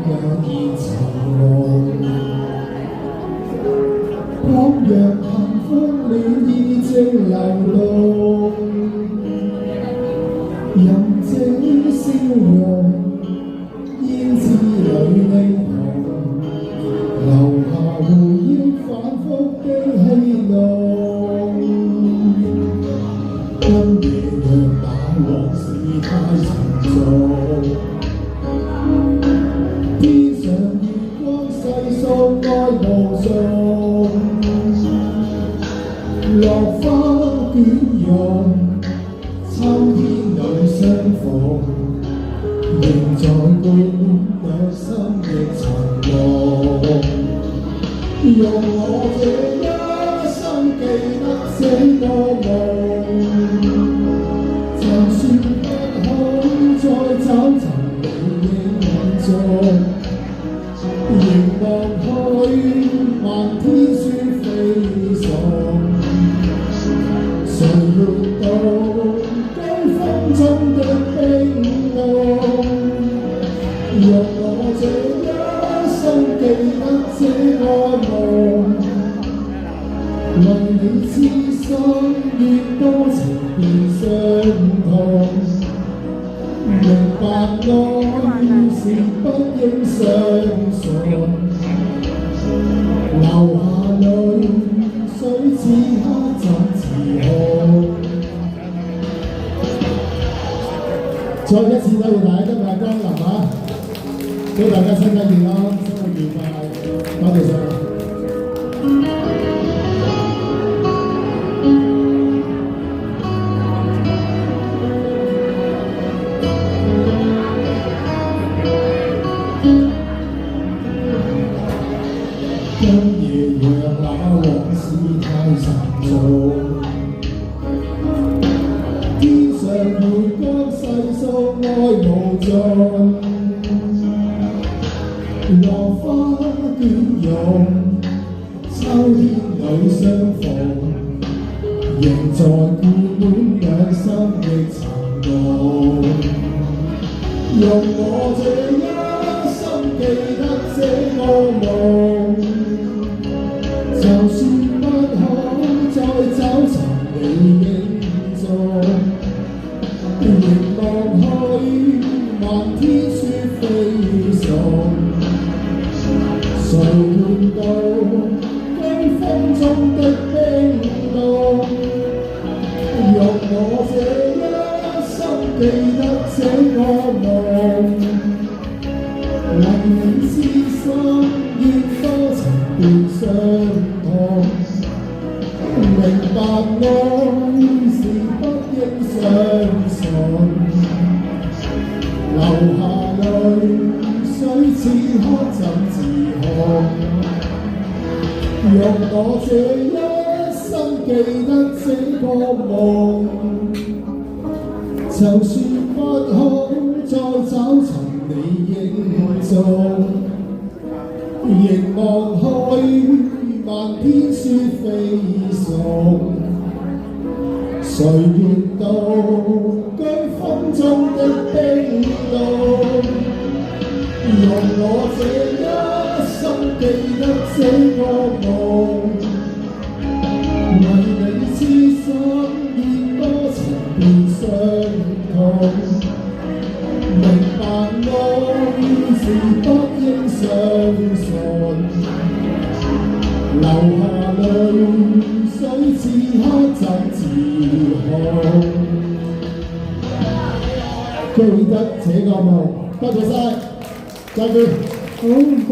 也見情濃，倘若幸福戀意正流動，任這笑容煙枝裏凝紅，留下回憶反覆的戲弄。今夜若那往事太沉重，天上月光細數愛無盡，落花捲湧，秋天裏相逢，仍在灌滿心的沉夢。用我這一生記得這個夢，就算不可再找尋你影蹤，凝望去漫天雪飛送，誰活到高峰中的冰凍？用我這一生記得這個夢，為你痴心越多情便傷痛，明白愛是不應相信，流下淚水此刻怎自控？再一次多謝大家今日光臨啊！祝大家身體健康，生活愉快，多謝晒。今夜讓那往事太沉重，天上月光細數愛無盡，落花捲湧，秋天裏相逢，仍在灌滿兩心的沉夢。用我這一生記得這個夢，就算不可再找尋你影蹤，凝望去漫天雪飛送，誰換到高峰中的冰凍？用我這一生記得這個夢，為你痴心越多情便傷痛，明白愛是不應相信，流下淚水此刻怎自控？用我這一生記得這個夢，就算不可再找尋你影蹤，凝望去漫天雪飛送，誰願到居風中的冰凍？用我這一生記得這個夢，為你痴心越多情便傷痛，明白愛是不應相信，流下淚水此刻怎自控？記得這個夢，多謝晒，再見。好唔該。